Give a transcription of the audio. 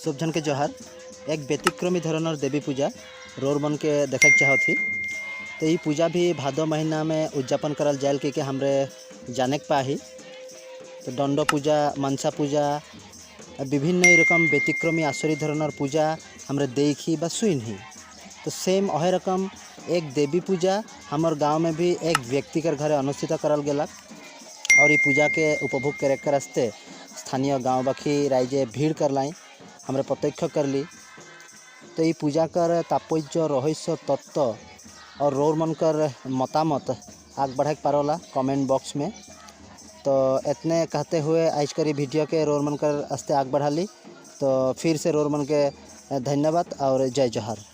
सब जन के जोहार। एक व्यतिक्रमी धरणर देवी पूजा रोर मन के देखा चाहत ही। तो ये पूजा भी भादो महीना में उद्यापन करल जाए के हमरे जाने के पाही। तो दंड पूजा, मनसा पूजा, विभिन्न रकम व्यतिक्रमी आसुरी धरणर पूजा हमरे देखी बा सुन ही। तो सेम अहे रकम एक देवी पूजा हमार गांव में भी एक व्यक्ति के घरे अनुष्ठित करल गेलक और ये पूजा के उपभोग करे के रास्ते स्थानीय गाँववासी राइजे भीड़ करलाई हमरे प्रत्यक्ष करली। तो ये पूजा कर तात्पर्य, रहस्य, तत्व और रोर मन कर मतामत आग बढ़ा पारोला कमेंट बॉक्स में। तो इतने कहते हुए आज कर वीडियो के रोर मन कर अस्ते आग बढ़ा ली। तो फिर से रोर मन के धन्यवाद और जय जोहार।